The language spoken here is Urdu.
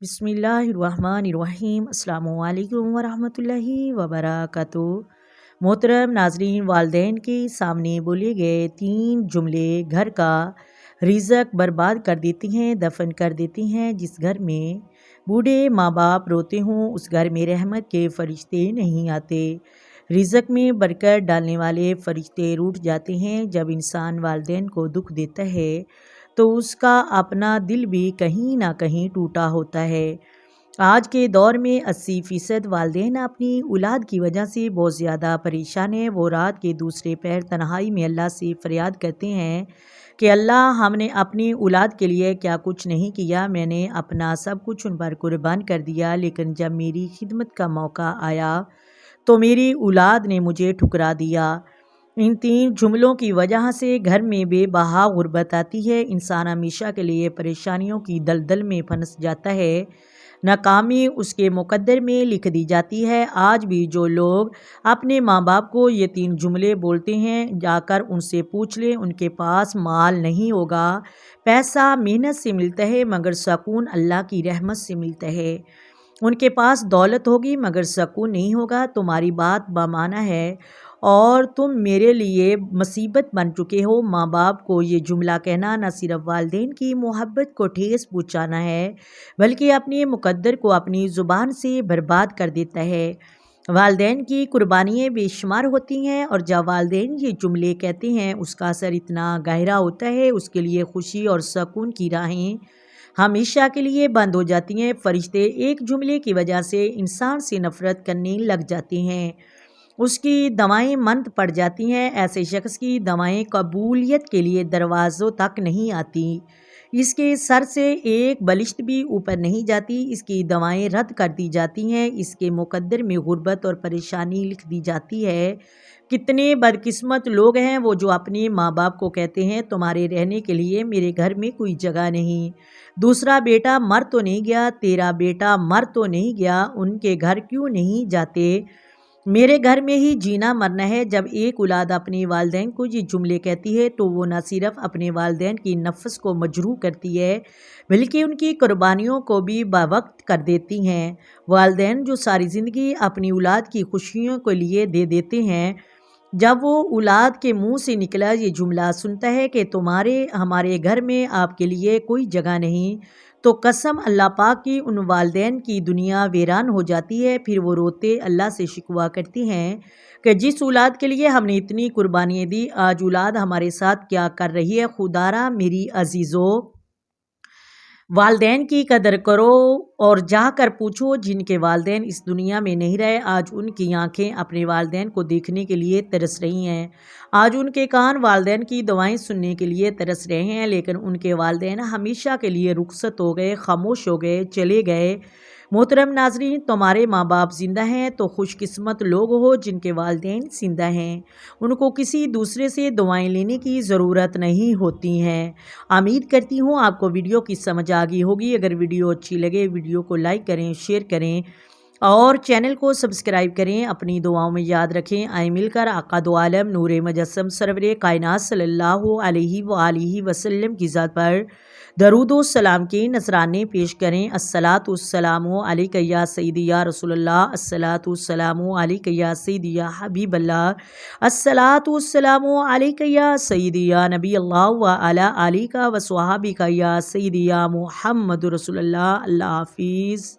بسم اللہ الرحمن الرحیم۔ السلام علیکم ورحمۃ اللہ وبرکاتہ۔ محترم ناظرین، والدین کے سامنے بولے گئے 3 جملے گھر کا رزق برباد کر دیتی ہیں، دفن کر دیتی ہیں۔ جس گھر میں بوڑھے ماں باپ روتے ہوں اس گھر میں رحمت کے فرشتے نہیں آتے، رزق میں برکت ڈالنے والے فرشتے روٹھ جاتے ہیں۔ جب انسان والدین کو دکھ دیتا ہے تو اس کا اپنا دل بھی کہیں نہ کہیں ٹوٹا ہوتا ہے۔ آج کے دور میں 80% والدین اپنی اولاد کی وجہ سے بہت زیادہ پریشان ہیں۔ وہ رات کے دوسرے پہر تنہائی میں اللہ سے فریاد کرتے ہیں کہ اللہ، ہم نے اپنی اولاد کے لیے کیا کچھ نہیں کیا، میں نے اپنا سب کچھ ان پر قربان کر دیا، لیکن جب میری خدمت کا موقع آیا تو میری اولاد نے مجھے ٹھکرا دیا۔ ان 3 جملوں کی وجہ سے گھر میں بے بہا غربت آتی ہے۔ انسان ہمیشہ کے لیے پریشانیوں کی دلدل میں پھنس جاتا ہے، ناکامی اس کے مقدر میں لکھ دی جاتی ہے۔ آج بھی جو لوگ اپنے ماں باپ کو یہ 3 جملے بولتے ہیں، جا کر ان سے پوچھ لیں، ان کے پاس مال نہیں ہوگا، پیسہ محنت سے ملتا ہے مگر سکون اللہ کی رحمت سے ملتا ہے، ان کے پاس دولت ہوگی مگر سکون نہیں ہوگا، تمہاری بات بامعنی ہے اور تم میرے لیے مصیبت بن چکے ہو۔ ماں باپ کو یہ جملہ کہنا نہ صرف والدین کی محبت کو ٹھیس پہنچانا ہے بلکہ اپنے مقدر کو اپنی زبان سے برباد کر دیتا ہے۔ والدین کی قربانیاں بے شمار ہوتی ہیں اور جب والدین یہ جملے کہتے ہیں اس کا اثر اتنا گہرا ہوتا ہے، اس کے لیے خوشی اور سکون کی راہیں ہمیشہ کے لیے بند ہو جاتی ہیں۔ فرشتے ایک جملے کی وجہ سے انسان سے نفرت کرنے لگ جاتے ہیں، اس کی دعائیں مند پڑ جاتی ہیں۔ ایسے شخص کی دعائیں قبولیت کے لیے دروازوں تک نہیں آتی، اس کے سر سے ایک بلشت بھی اوپر نہیں جاتی، اس کی دعائیں رد کر دی جاتی ہیں، اس کے مقدر میں غربت اور پریشانی لکھ دی جاتی ہے۔ کتنے بدقسمت لوگ ہیں وہ جو اپنے ماں باپ کو کہتے ہیں تمہارے رہنے کے لیے میرے گھر میں کوئی جگہ نہیں، دوسرا بیٹا مر تو نہیں گیا، تیرا بیٹا مر تو نہیں گیا، ان کے گھر کیوں نہیں جاتے، میرے گھر میں ہی جینا مرنا ہے۔ جب ایک اولاد اپنے والدین کو یہ جملے کہتی ہے تو وہ نہ صرف اپنے والدین کی نفس کو مجروح کرتی ہے بلکہ ان کی قربانیوں کو بھی بوقت کر دیتی ہیں۔ والدین جو ساری زندگی اپنی اولاد کی خوشیوں کے لیے دے دیتے ہیں، جب وہ اولاد کے منہ سے نکلا یہ جملہ سنتا ہے کہ ہمارے گھر میں آپ کے لیے کوئی جگہ نہیں، تو قسم اللہ پاک کی ان والدین کی دنیا ویران ہو جاتی ہے۔ پھر وہ روتے اللہ سے شکوہ کرتی ہیں کہ جس اولاد کے لیے ہم نے اتنی قربانیاں دی، آج اولاد ہمارے ساتھ کیا کر رہی ہے۔ خدارا میری عزیزو، والدین کی قدر کرو اور جا کر پوچھو جن کے والدین اس دنیا میں نہیں رہے، آج ان کی آنکھیں اپنے والدین کو دیکھنے کے لیے ترس رہی ہیں، آج ان کے کان والدین کی دعائیں سننے کے لیے ترس رہے ہیں، لیکن ان کے والدین ہمیشہ کے لیے رخصت ہو گئے، خاموش ہو گئے، چلے گئے۔ محترم ناظرین، تمہارے ماں باپ زندہ ہیں تو خوش قسمت لوگ ہو جن کے والدین زندہ ہیں، ان کو کسی دوسرے سے دعائیں لینے کی ضرورت نہیں ہوتی ہے۔ امید کرتی ہوں آپ کو ویڈیو کی سمجھ آ گئی ہوگی۔ اگر ویڈیو اچھی لگے ویڈیو کو لائک کریں، شیئر کریں اور چینل کو سبسکرائب کریں۔ اپنی دعاؤں میں یاد رکھیں، آئیں مل کر آقا دو عالم نور مجسم سرور کائنات صلی اللہ علیہ وآلہ وسلم کی ذات پر درود و سلام کے نذرانے پیش کریں۔ الصلاۃ والسلام علیک یا سیدی یا رسول اللہ، الصلاۃ والسلام علیک یا سیدی یا حبیب اللہ، الصلاۃ والسلام علیک یا سیدی یا نبی اللہ وعلی آلک و صحابک یا سیدی یا محمد رسول اللہ۔ اللہ حافظ۔